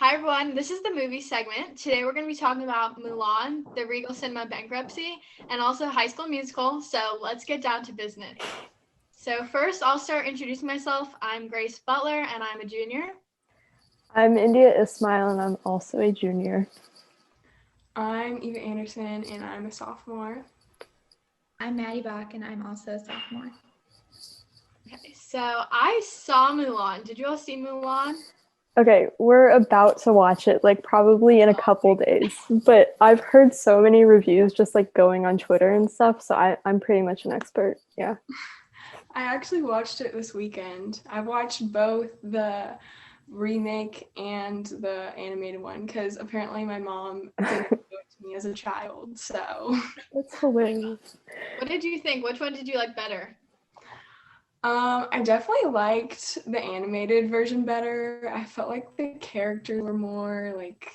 Hi everyone, this is the movie segment. Today we're going to be talking about Mulan, the Regal Cinema bankruptcy, and also High School Musical. So let's get down to business. So first, I'll start introducing myself. I'm Grace Butler, and I'm a junior. I'm India Ismail, and I'm also a junior. I'm Eva Anderson, and I'm a sophomore. I'm Maddie Bach, and I'm also a sophomore. Okay, so I saw Mulan. Did you all see Mulan? Okay, we're about to watch it, like probably in a couple days. But I've heard so many reviews just like going on Twitter and stuff, so I'm pretty much an expert. Yeah. I actually watched it this weekend. I watched both the remake and the animated one because apparently my mom didn't show it to me as a child. So That's hilarious. What did you think? Which one did you like better? I definitely liked the animated version better. I felt like the characters were more like,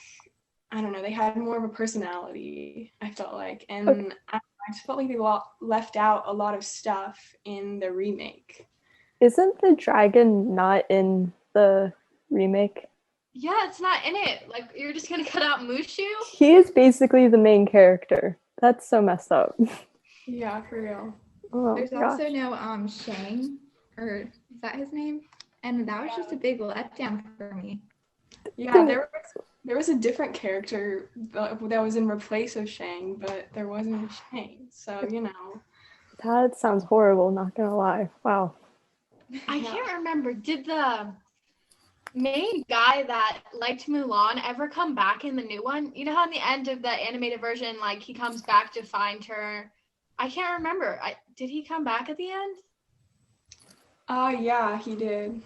I don't know, they had more of a personality, I felt like. And I just felt like they left out a lot of stuff in the remake. Isn't the dragon not in the remake? Yeah, it's not in it. Like, you're just going to cut out Mushu? He is basically the main character. That's so messed up. Yeah, for real. Oh, There's gosh. also no Shang, or is that his name? And that was just a big letdown for me. Yeah, there was a different character that was in replace of Shang, but there wasn't Shang. So, you know. That sounds horrible, not gonna lie. Wow. I can't remember. Did the main guy that liked Mulan ever come back in the new one? You know how in the end of the animated version, like, he comes back to find her? I can't remember. Did he come back at the end? Yeah, he did.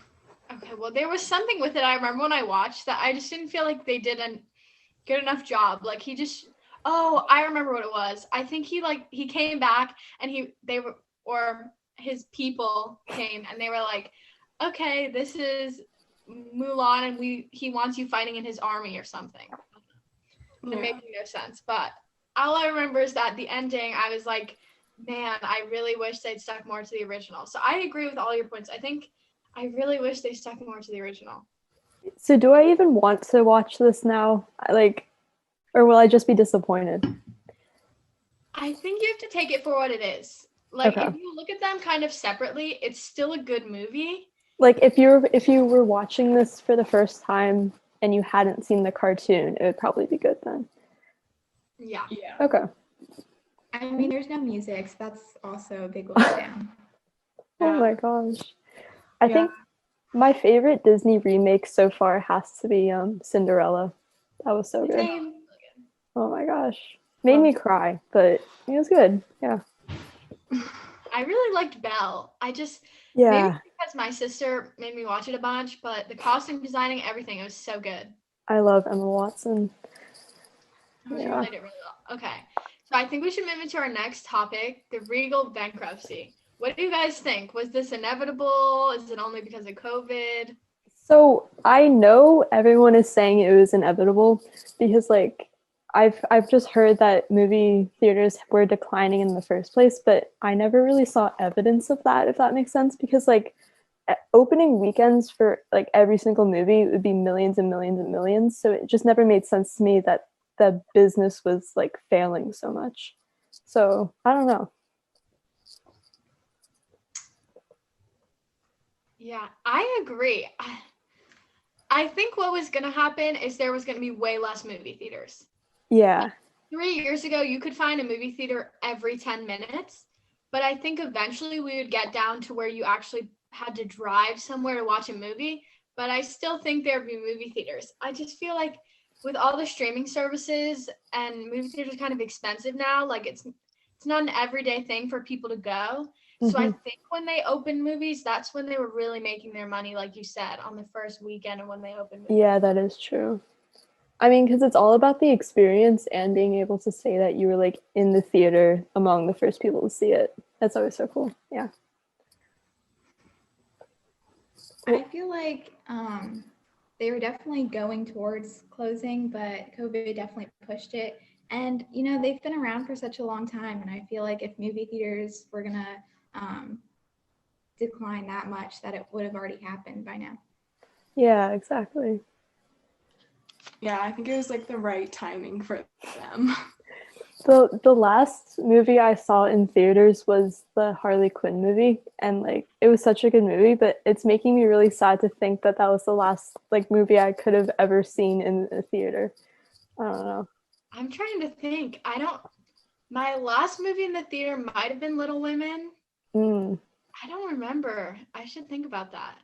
Okay, well, there was something with it I remember when I watched that I just didn't feel like they did a good enough job. Like, I remember what it was. I think he came back and his people came and they were like, okay, this is Mulan and he wants you fighting in his army or something. Yeah. It made no sense. But all I remember is that the ending, I was like, man, I really wish they'd stuck more to the original. So I agree with all your points. I really wish they stuck more to the original. So do I even want to watch this now? Or will I just be disappointed? I think you have to take it for what it is. Like, Okay. if you look at them kind of separately, it's still a good movie. Like if you were watching this for the first time and you hadn't seen the cartoon, it would probably be good then. Yeah. Okay. I mean, there's no music, so that's also a big letdown. Oh my gosh. I think my favorite Disney remake so far has to be Cinderella. That was so good. Same. Oh my gosh. Made me cry, but it was good. Yeah. I really liked Belle. Yeah. Maybe because my sister made me watch it a bunch, but the costume designing, everything, it was so good. I love Emma Watson. She did it really well. Okay. So I think we should move into our next topic, the Regal bankruptcy. What do you guys think? Was this inevitable? Is it only because of COVID? So I know everyone is saying it was inevitable because like I've just heard that movie theaters were declining in the first place, but I never really saw evidence of that, if that makes sense, because like opening weekends for like every single movie would be millions and millions and millions, so it just never made sense to me that the business was like failing so much. So I don't know. Yeah, I agree. I think what was going to happen is there was going to be way less movie theaters. Yeah. 3 years ago, you could find a movie theater every 10 minutes, but I think eventually we would get down to where you actually had to drive somewhere to watch a movie, but I still think there would be movie theaters. I just feel like with all the streaming services and movie theaters are kind of expensive now, like it's not an everyday thing for people to go. So I think when they open movies, that's when they were really making their money, like you said, on the first weekend and when they open movies. Yeah, that is true. I mean, because it's all about the experience and being able to say that you were like in the theater among the first people to see it. That's always so cool. Yeah. I feel like they were definitely going towards closing, but COVID definitely pushed it. And, you know, they've been around for such a long time. And I feel like if movie theaters were going to decline that much, that it would have already happened by now. Yeah, exactly. Yeah, I think it was like the right timing for them. The last movie I saw in theaters was the Harley Quinn movie, and like it was such a good movie, but it's making me really sad to think that that was the last like movie I could have ever seen in a theater. I don't know. I'm trying to think. My last movie in the theater might have been Little Women. Mm. I don't remember. I should think about that.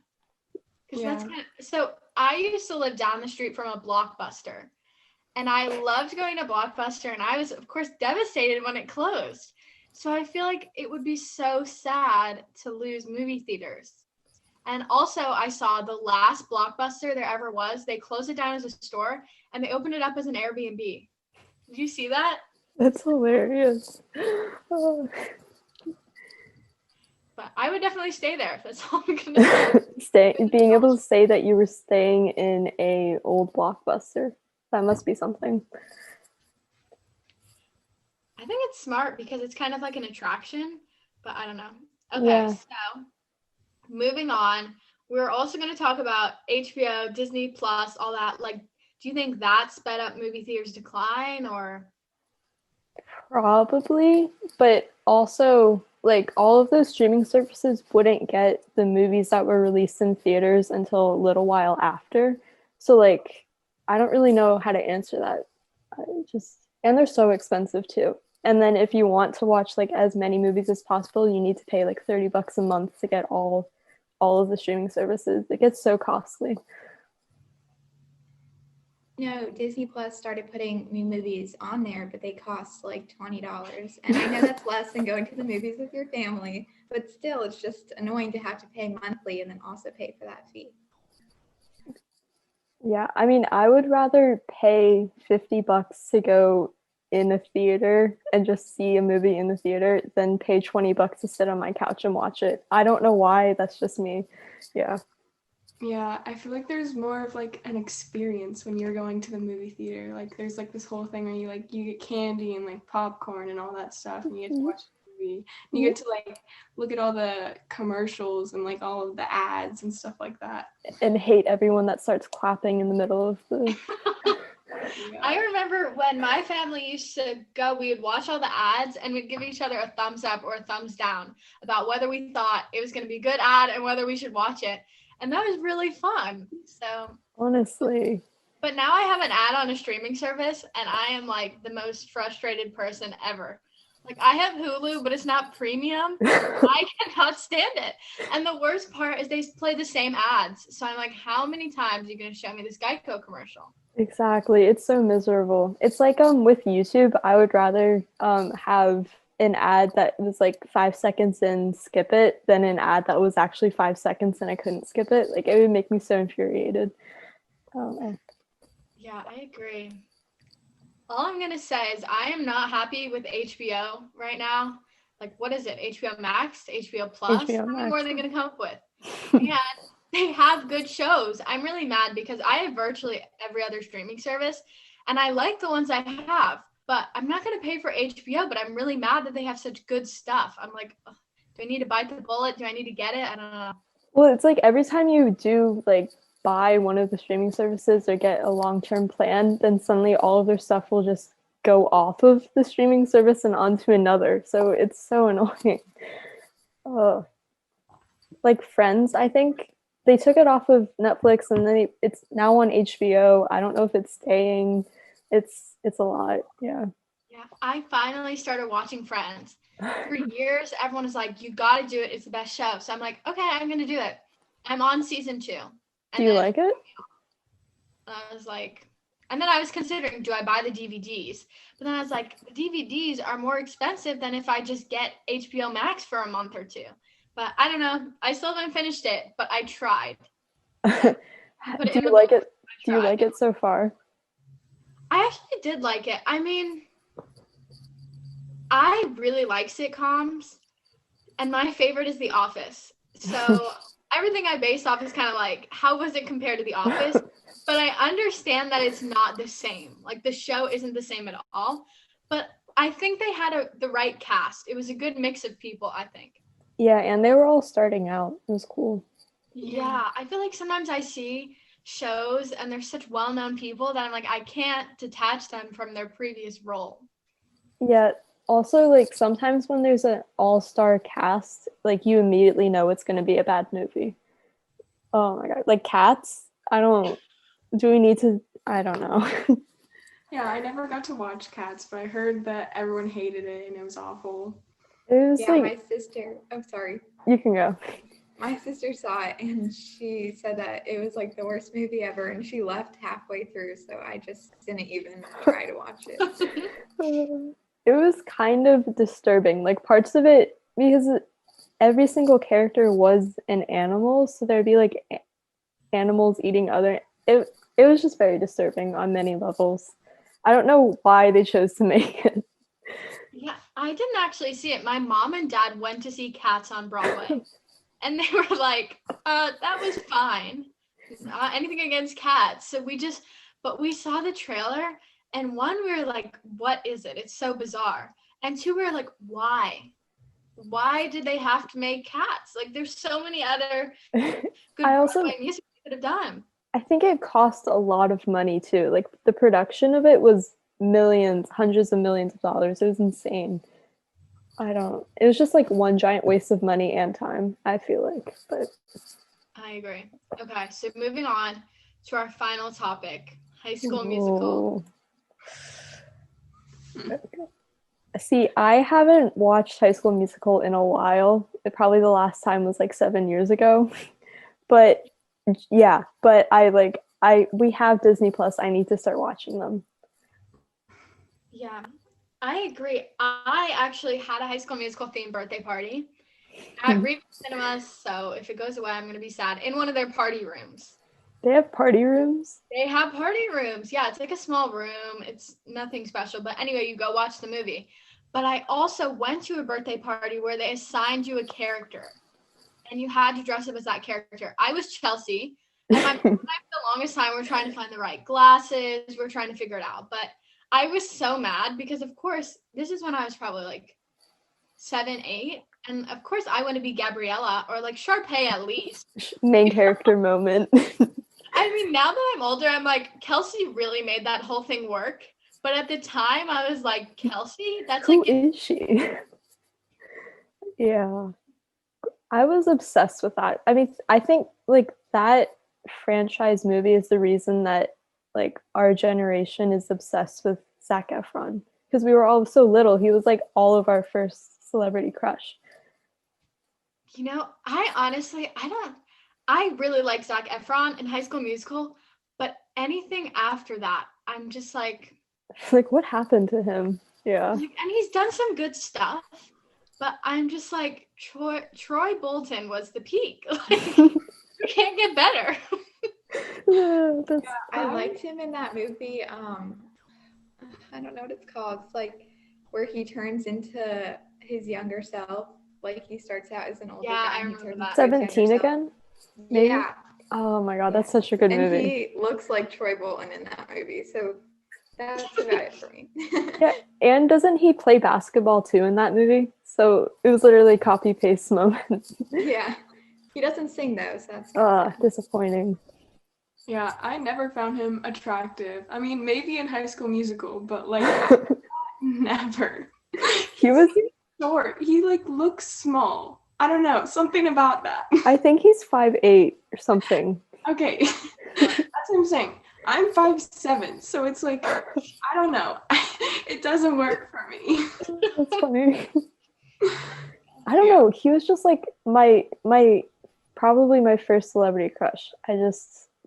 Because Yeah. that's so I used to live down the street from a Blockbuster. And I loved going to Blockbuster, and I was, of course, devastated when it closed. So I feel like it would be so sad to lose movie theaters. And also, I saw the last Blockbuster there ever was. They closed it down as a store, and they opened it up as an Airbnb. Did you see that? That's hilarious. Oh. But I would definitely stay there. That's all I'm gonna say. Being able to say that you were staying in a old Blockbuster, that must be something. I think it's smart because it's kind of like an attraction, but I don't know. Okay, Yeah. so moving on, we're also going to talk about HBO, Disney Plus, all that. Like, do you think that sped up movie theaters' decline, or? Probably, but also like all of those streaming services wouldn't get the movies that were released in theaters until a little while after. So like I don't really know how to answer that. And they're so expensive too. And then if you want to watch like as many movies as possible, you need to pay like $30 a month to get all of the streaming services. It gets so costly. No, Disney Plus started putting new movies on there, but they cost like $20. And I know that's less than going to the movies with your family, but still, it's just annoying to have to pay monthly and then also pay for that fee. Yeah, I mean, I would rather pay $50 to go in a theater and just see a movie in the theater than pay $20 to sit on my couch and watch it. I don't know why, that's just me. Yeah. Yeah, I feel like there's more of like an experience when you're going to the movie theater. Like there's like this whole thing where you get candy and like popcorn and all that stuff, and you get to watch the movie. And you get to like look at all the commercials and like all of the ads and stuff like that. And hate everyone that starts clapping in the middle of the Yeah. I remember when my family used to go, we would watch all the ads and we'd give each other a thumbs up or a thumbs down about whether we thought it was going to be a good ad and whether we should watch it. And that was really fun. So honestly. But now I have an ad on a streaming service and I am like the most frustrated person ever. Like I have Hulu, but it's not premium. I cannot stand it. And the worst part is they play the same ads. So I'm like, how many times are you going to show me this Geico commercial? Exactly. It's so miserable. It's like with YouTube, I would rather have an ad that was like 5 seconds and skip it than an ad that was actually 5 seconds and I couldn't skip it. Like it would make me so infuriated. Yeah, I agree. All I'm gonna say is I am not happy with HBO right now. Like, what is it? HBO Max, HBO Plus? HBO How many Max. more are they gonna come up with? And they have good shows. I'm really mad because I have virtually every other streaming service, and I like the ones I have. But I'm not gonna pay for HBO. But I'm really mad that they have such good stuff. I'm like, ugh, do I need to bite the bullet? Do I need to get it? I don't know. Well, it's like every time you do like buy one of the streaming services or get a long-term plan, then suddenly all of their stuff will just go off of the streaming service and onto another. So it's so annoying. Like Friends, I think they took it off of Netflix and then it's now on HBO. I don't know if it's staying. It's a lot. Yeah. Yeah, I finally started watching Friends. For years, everyone was like, you got to do it. It's the best show. So I'm like, okay, I'm going to do it. I'm on season 2. Do you like it? I was like, and then I was considering, do I buy the DVDs? But then I was like, the DVDs are more expensive than if I just get HBO Max for a month or 2. But I don't know. I still haven't finished it, but I tried. Do you like it? Do you like it so far? I actually did like it. I mean, I really like sitcoms, and my favorite is The Office. So everything I base off is kind of like, how was it compared to The Office? But I understand that it's not the same. Like the show isn't the same at all. But I think they had the right cast. It was a good mix of people, I think. Yeah, and they were all starting out. It was cool. Yeah, I feel like sometimes I see shows and they're such well-known people that I'm like, I can't detach them from their previous role. Yeah. Also, like sometimes when there's an all-star cast, like you immediately know it's going to be a bad movie. Oh my god, like Cats. Do we need to? I don't know. Yeah, I never got to watch Cats, but I heard that everyone hated it and it was awful. It was Yeah, like my sister, I'm sorry. you can go. My sister saw it and she said that it was like the worst movie ever and she left halfway through, so I just didn't even try to watch it. It was kind of disturbing, like parts of it, because every single character was an animal, so there'd be like animals eating other. It was just very disturbing on many levels. I don't know why they chose to make it. Yeah, I didn't actually see it. My mom and dad went to see Cats on Broadway, and they were like, that was fine. Not anything against cats. So but we saw the trailer, and one, we were like, what is it? It's so bizarre. And two, we were like, why? Why did they have to make Cats? Like, there's so many other good Broadway music they could have done. I think it cost a lot of money too. Like the production of it was millions, hundreds of millions of dollars. It was insane. It was just like one giant waste of money and time, I feel like. But I agree. Okay, so moving on to our final topic, High School Musical. See, I haven't watched High School Musical in a while. Probably the last time was like 7 years ago. But yeah, but we have Disney Plus. I need to start watching them. Yeah, I agree. I actually had a High School Musical themed birthday party at Reef Cinemas, so if it goes away, I'm going to be sad. In one of their party rooms. They have party rooms? They have party rooms. Yeah, it's like a small room. It's nothing special. But anyway, you go watch the movie. But I also went to a birthday party where they assigned you a character. And you had to dress up as that character. I was Chelsea. And my for the longest time, we're trying to find the right glasses. We're trying to figure it out. But I was so mad because, of course, this is when I was probably like 7, 8. And, of course, I want to be Gabriella or like Sharpay at least. Main character moment. I mean, now that I'm older, I'm like, Kelsey really made that whole thing work. But at the time, I was like, Kelsey? That's Who like... is she? Yeah. I was obsessed with that. I mean, I think like that franchise movie is the reason that like our generation is obsessed with Zac Efron because we were all so little. He was like all of our first celebrity crush. You know, I really like Zac Efron in High School Musical, but anything after that, I'm just like what happened to him? Yeah. And he's done some good stuff. But I'm just like, Troy Bolton was the peak. Like, you can't get better. I liked him in that movie. I don't know what it's called. It's like where he turns into his younger self. Like he starts out as an older guy. I remember that. 17 again? Maybe? Yeah. Oh my god, that's such a good movie. And he looks like Troy Bolton in that movie. So that's about it for me. Yeah, and doesn't he play basketball too in that movie? So it was literally copy paste moment. Yeah, he doesn't sing though, so that's disappointing. Yeah, I never found him attractive. I mean, maybe in High School Musical, but like never. He was short. He like looks small. I don't know, something about that. I think he's 5'8" or something. Okay, that's what I'm saying. I'm 5'7", so it's like, I don't know. It doesn't work for me. That's funny. I don't know. He was just like probably my first celebrity crush.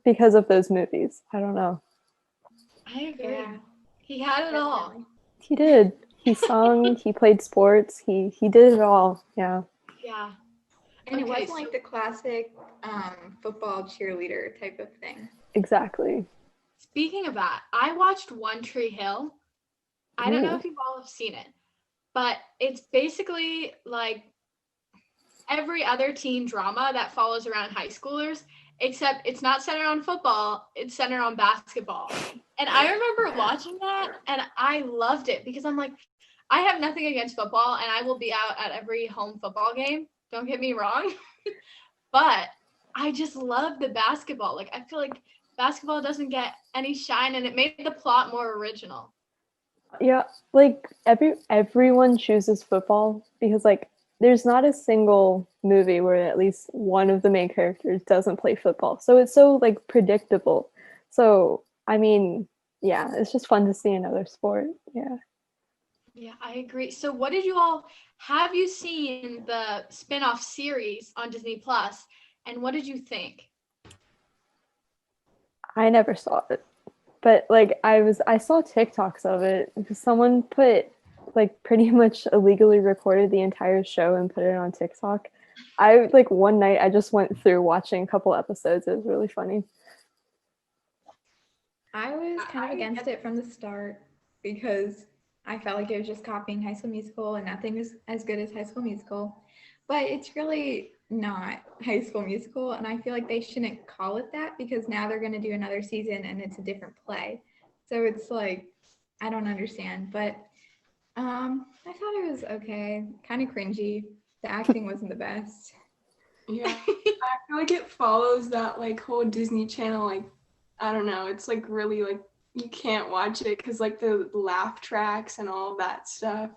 Because of those movies. I don't know. I agree. Yeah. He had it all. He did. He sung, he played sports, he did it all. Yeah. Yeah. And it wasn't like the classic football cheerleader type of thing. Exactly. Speaking of that, I watched One Tree Hill. I don't know if you've all have seen it, but it's basically like every other teen drama that follows around high schoolers, except it's not centered on football, it's centered on basketball. And I remember watching that and I loved it because I'm like, I have nothing against football and I will be out at every home football game. Don't get me wrong. But I just love the basketball. Like, I feel like basketball doesn't get any shine, and it made the plot more original. Yeah, like everyone chooses football because like there's not a single movie where at least one of the main characters doesn't play football. So it's so like predictable. So I mean, yeah, it's just fun to see another sport. Yeah. Yeah, I agree. So have you seen the spin-off series on Disney Plus, and what did you think? I never saw it. But like I saw TikToks of it because someone put like pretty much illegally recorded the entire show and put it on TikTok. I like one night I just went through watching a couple episodes. It was really funny. I was kind of against it from the start because I felt like it was just copying High School Musical and nothing was as good as High School Musical. But it's really not High School Musical, and I feel like they shouldn't call it that because now they're going to do another season and it's a different play. So it's like, I don't understand. But I thought it was okay, kind of cringy. The acting wasn't the best. Yeah, I feel like it follows that like whole Disney Channel, like, I don't know, it's like really like you can't watch it because like the laugh tracks and all that stuff.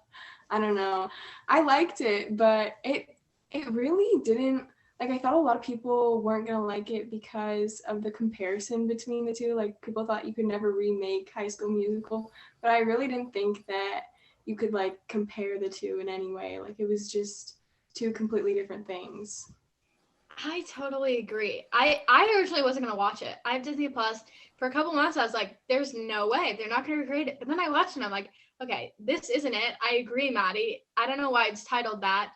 I don't know. I liked it, but it really didn't, like, I thought a lot of people weren't gonna like it because of the comparison between the two. Like people thought you could never remake High School Musical, but I really didn't think that you could like compare the two in any way. Like it was just two completely different things. I totally agree. I originally wasn't gonna watch it. I have Disney Plus. For a couple months I was like, there's no way they're not gonna recreate it. But then I watched it and I'm like, okay, this isn't it. I agree, Maddie. I don't know why it's titled that.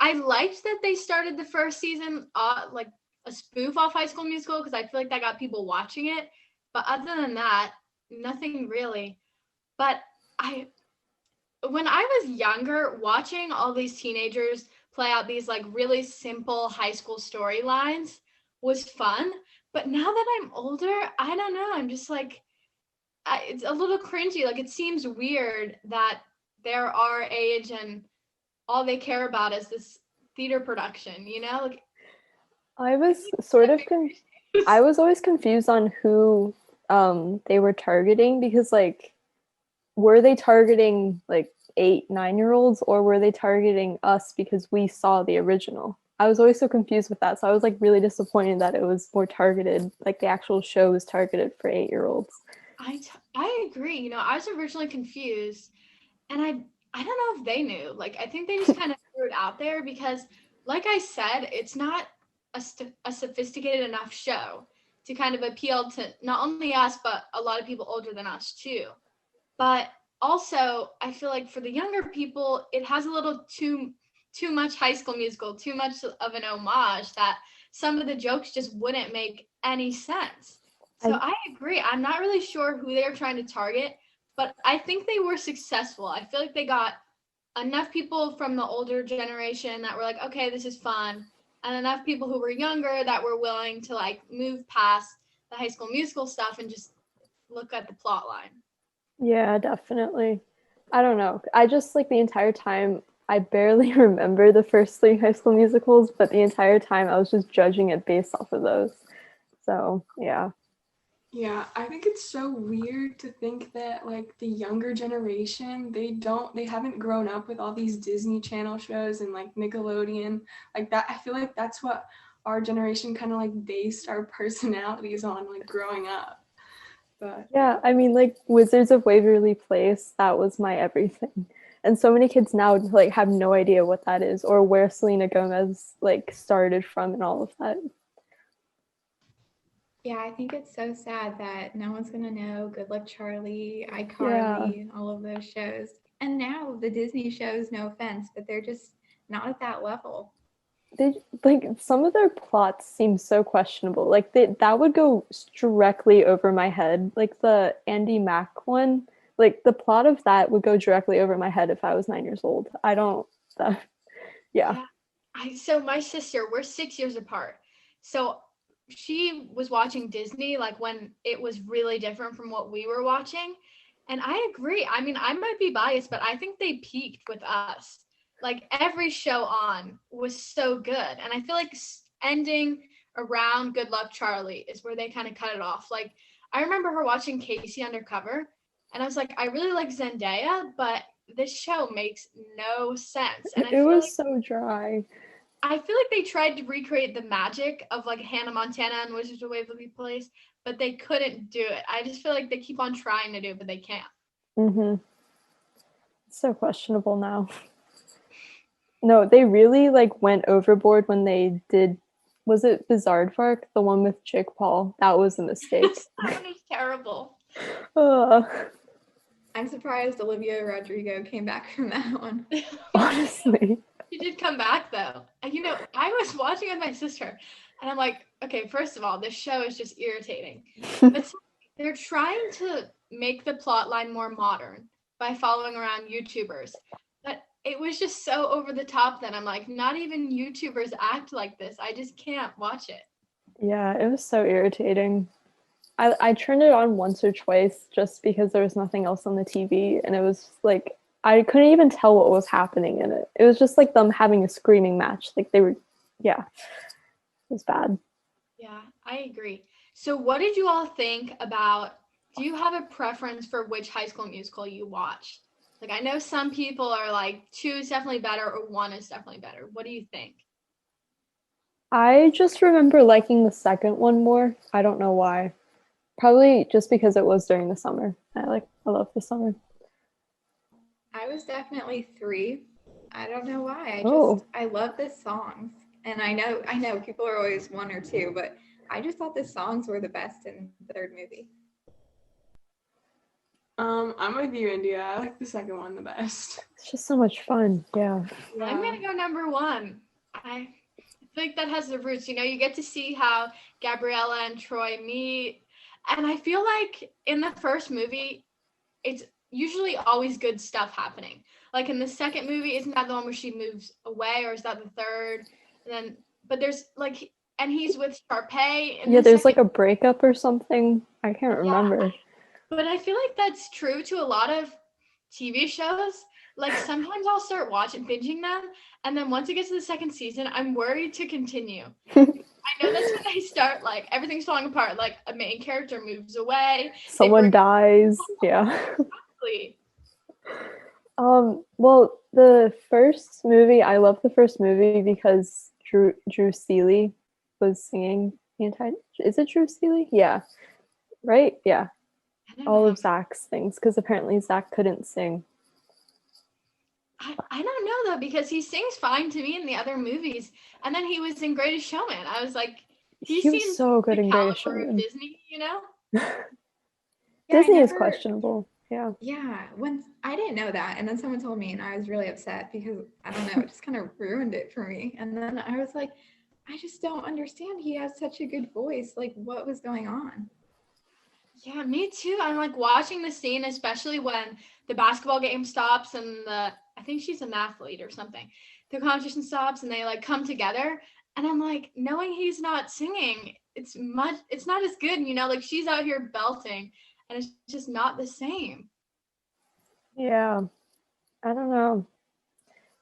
I liked that they started the first season like a spoof off High School Musical because I feel like that got people watching it. But other than that, nothing really. But when I was younger, watching all these teenagers play out these like really simple high school storylines was fun. But now that I'm older, I don't know. I'm just like, it's a little cringy. Like it seems weird that they're our age and all they care about is this theater production, you know? Like I was I was always confused on who they were targeting because like were they targeting like 8, 9 year olds or were they targeting us because we saw the original? I was always so confused with that. So I was like really disappointed that it was more targeted, like the actual show was targeted for 8 year olds. I agree. You know, I was originally confused and I don't know if they knew. Like I think they just kind of threw it out there because like I said, it's not a sophisticated enough show to kind of appeal to not only us but a lot of people older than us too. But also, I feel like for the younger people, it has a little too much High School Musical, too much of an homage that some of the jokes just wouldn't make any sense. So I agree. I'm not really sure who they were trying to target, but I think they were successful. I feel like they got enough people from the older generation that were like, okay, this is fun, and enough people who were younger that were willing to like move past the High School Musical stuff and just look at the plot line. Yeah, definitely. I don't know. I just like the entire time I barely remember the first three High School Musicals, but the entire time I was just judging it based off of those. So, yeah. Yeah, I think it's so weird to think that like the younger generation, they haven't grown up with all these Disney Channel shows and like Nickelodeon like that. I feel like that's what our generation kind of like based our personalities on like growing up. But Yeah, I mean like Wizards of Waverly Place, that was my everything. And so many kids now like have no idea what that is or where Selena Gomez like started from and all of that. Yeah, I think it's so sad that no one's gonna know Good Luck Charlie, Yeah. iCarly, and all of those shows. And now the Disney shows, no offense, but they're just not at that level. They like some of their plots seem so questionable. Like that would go directly over my head. Like the Andy Mack one, like the plot of that would go directly over my head if I was 9 years old. I don't. Uh, yeah. So my sister, we're 6 years apart. So she was watching Disney like when it was really different from what we were watching. And I agree. I mean, I might be biased, but I think they peaked with us. Like every show on was so good. And I feel like ending around Good Luck Charlie is where they kind of cut it off. Like, I remember her watching Casey Undercover, and I was like, I really like Zendaya, but this show makes no sense. And It was so dry. I feel like they tried to recreate the magic of like Hannah Montana and Wizards of Waverly Place, but they couldn't do it. I just feel like they keep on trying to do it, but they can't. It's so questionable now. No, they really like went overboard when they did. Was it Bizarre, the one with Jake Paul? That was a mistake. That was terrible. I'm surprised Olivia Rodrigo came back from that one. Honestly. She did come back though. And you know, I was watching with my sister and I'm like, okay, first of all, this show is just irritating. But they're trying to make the plot line more modern by following around YouTubers. But it was just so over the top that I'm like, not even YouTubers act like this. I just can't watch it. Yeah, it was so irritating. I turned it on once or twice just because there was nothing else on the TV, and it was like I couldn't even tell what was happening in it. It was just like them having a screaming match. Like they were, yeah, it was bad. Yeah, I agree. So what did you all think about, do you have a preference for which High School Musical you watch? Like, I know some people are like 2 is definitely better or 1 is definitely better. What do you think? I just remember liking the second one more. I don't know why. Probably just because it was during the summer. I love the summer. I was definitely 3. I don't know why. I love the songs. And I know people are always 1 or 2, but I just thought the songs were the best in the third movie. I'm with you, India. I like the second one the best. It's just so much fun. Yeah. I'm gonna go number 1. I feel like that has the roots. You know, you get to see how Gabriella and Troy meet. And I feel like in the first movie, it's usually always good stuff happening. Like in the second movie, isn't that the one where she moves away, or is that the third? And then, but there's like, and he's with Sharpay. Yeah, there's like a breakup or something. I can't remember. But I feel like that's true to a lot of TV shows. Like sometimes I'll start binging them, and then once it gets to the second season, I'm worried to continue. I know that's when they start, like, everything's falling apart. Like, a main character moves away. Someone dies. Yeah. Exactly. Well, the first movie, I love the first movie because Drew Seeley was singing the entire. Is it Drew Seeley? Yeah. Right? Yeah. All of Zach's things, because apparently Zach couldn't sing. I don't know, though, because he sings fine to me in the other movies. And then he was in Greatest Showman. I was like, he was so good in Greatest Showman. Disney, you know? Disney is questionable. Yeah. Yeah. I didn't know that. And then someone told me, and I was really upset because, I don't know, it just kind of ruined it for me. And then I was like, I just don't understand. He has such a good voice. Like, what was going on? Yeah, me too. I'm like watching the scene, especially when the basketball game stops and I think she's an athlete or something. The competition stops and they like come together. And I'm like, knowing he's not singing, it's not as good, you know, like she's out here belting and it's just not the same. Yeah. I don't know.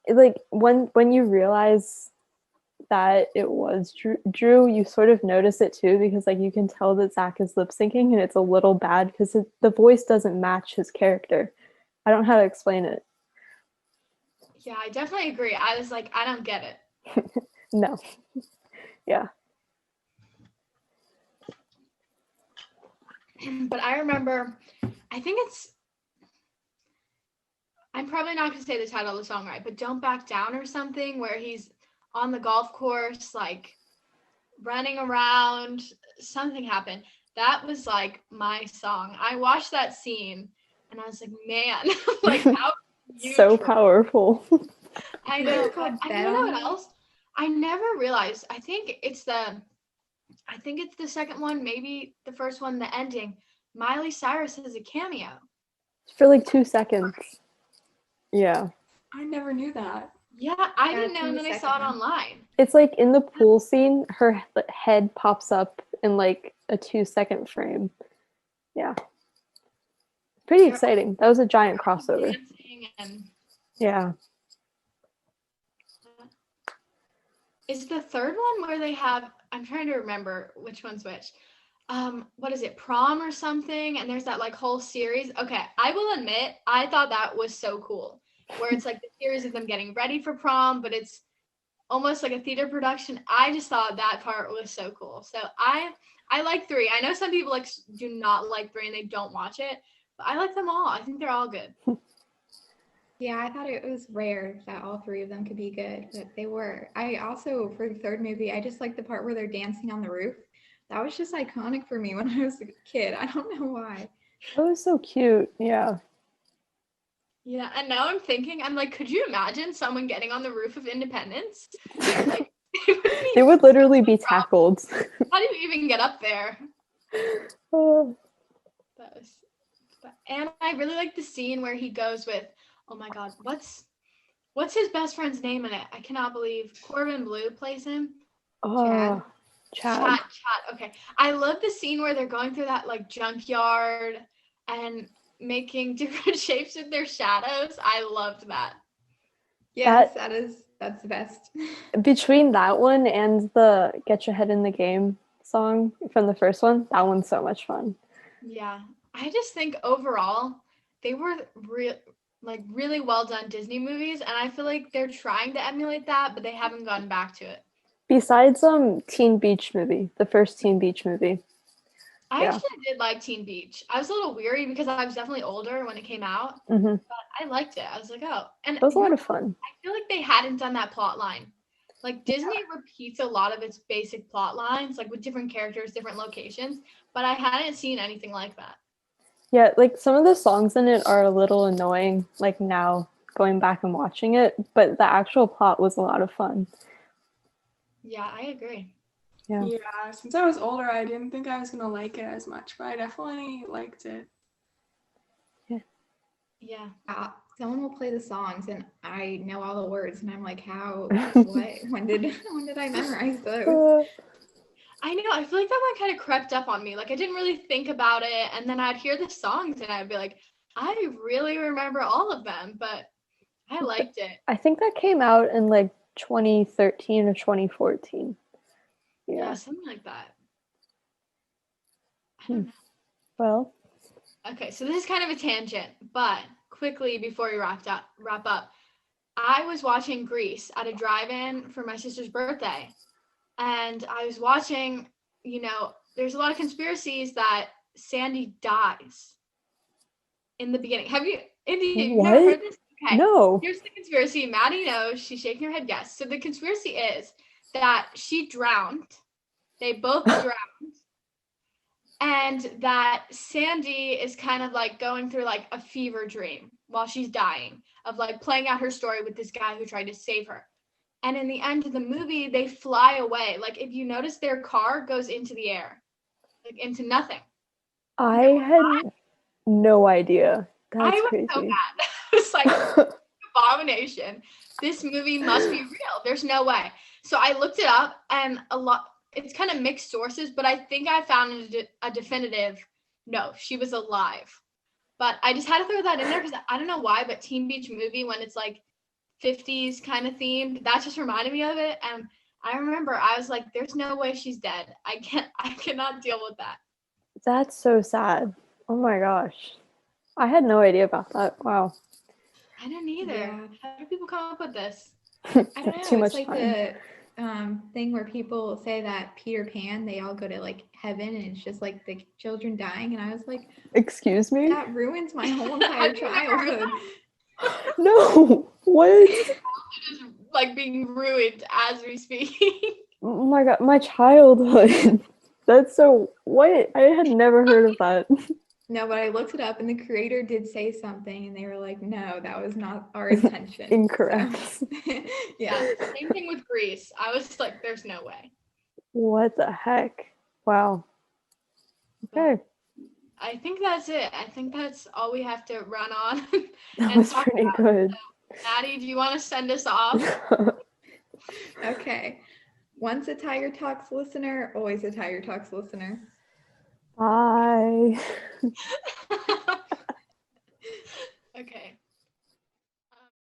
Like when you realize that it was Drew, you sort of notice it too, because like you can tell that Zach is lip syncing and it's a little bad because the voice doesn't match his character. I don't know how to explain it. Yeah, I definitely agree. I was like, I don't get it. No. Yeah. But I remember, I'm probably not going to say the title of the song right, but Don't Back Down or something, where he's on the golf course, like running around, something happened. That was like my song. I watched that scene and I was like, man, like how so powerful. I know. I don't know what else. I never realized. I think it's the second one, maybe the first one, the ending. Miley Cyrus has a cameo. For like 2 seconds. Yeah. I never knew that. Yeah, I didn't know, and then I saw it online. It's like in the pool scene, her head pops up in like a 2-second frame. Yeah. Pretty exciting. That was a giant crossover. Yeah. Is the third one where they have I'm trying to remember which one's which. What is it, Prom or something? And there's that like whole series. Okay, I will admit, I thought that was so cool, where it's like the series of them getting ready for prom, but it's almost like a theater production. I just thought that part was so cool. So I like 3. I know some people like do not like 3 and they don't watch it, but I like them all. I think they're all good. Yeah, I thought it was rare that all 3 of them could be good, but they were. I also, for the 3rd movie, I just like the part where they're dancing on the roof. That was just iconic for me when I was a kid. I don't know why. That was so cute. Yeah. Yeah, and now I'm thinking, I'm like, could you imagine someone getting on the roof of Independence? Like, They would literally be tackled. How do you even get up there? Oh. And I really like the scene where he goes with, oh my God, what's his best friend's name in it? I cannot believe Corbin Blue plays him. Chad. Okay. I love the scene where they're going through that like junkyard and making different shapes with their shadows. I loved that. Yes, that's the best. Between that one and the Get Your Head in the Game song from the first one, that one's so much fun. Yeah. I just think overall they were really well done Disney movies, and I feel like they're trying to emulate that, but they haven't gone back to it. Besides Teen Beach movie, the first Teen Beach movie. I actually did like Teen Beach. I was a little weary because I was definitely older when it came out, but I liked it. I was like, oh. And it was a lot of fun. I feel like they hadn't done that plot line. Like Disney repeats a lot of its basic plot lines, like with different characters, different locations, but I hadn't seen anything like that. Yeah, like some of the songs in it are a little annoying, like now going back and watching it, but the actual plot was a lot of fun. Yeah, I agree. Yeah, since I was older, I didn't think I was going to like it as much, but I definitely liked it. Yeah. Someone will play the songs and I know all the words and I'm like, how, what, when did I memorize those? I know, I feel like that one kind of crept up on me. Like I didn't really think about it, and then I'd hear the songs and I'd be like, I really remember all of them, but I liked it. I think that came out in like 2013 or 2014. Yeah, something like that. I don't know. Well. Okay, so this is kind of a tangent, but quickly before we wrap up, I was watching Grease at a drive-in for my sister's birthday. And I was watching, there's a lot of conspiracies that Sandy dies in the beginning. Have you never heard this? Okay. No. Here's the conspiracy. Maddie knows. She's shaking her head yes. So the conspiracy is that she drowned. They both drowned. And that Sandy is kind of like going through like a fever dream while she's dying of like playing out her story with this guy who tried to save her. And in the end of the movie, they fly away. Like, if you notice, their car goes into the air, like into nothing. I had no idea. That's crazy. So mad. I was like, abomination. This movie must be real. There's no way. So I looked it up, and it's kind of mixed sources, but I think I found a definitive, no, she was alive. But I just had to throw that in there because I don't know why, but Teen Beach movie, when it's like 50s kind of themed, that just reminded me of it. And I remember I was like, there's no way she's dead. I cannot deal with that. That's so sad. Oh my gosh. I had no idea about that. Wow. I don't either. Yeah. How do people come up with this? I don't know. Too much like time. The thing where people say that Peter Pan, they all go to like heaven and it's just like the children dying. And I was like, excuse me? That ruins my whole entire childhood. No, what? Just like being ruined as we speak. Oh my god, my childhood. That's so, what? I had never heard of that. No, but I looked it up and the creator did say something and they were like, no, that was not our intention. Incorrect. So, yeah. Same thing with Grease. I was like, there's no way. What the heck? Wow. Okay. I think that's it. I think that's all we have to run on. That was pretty good. So, Maddie, do you want to send us off? Okay. Once a Tiger Talks listener, always a Tiger Talks listener. Bye. Okay.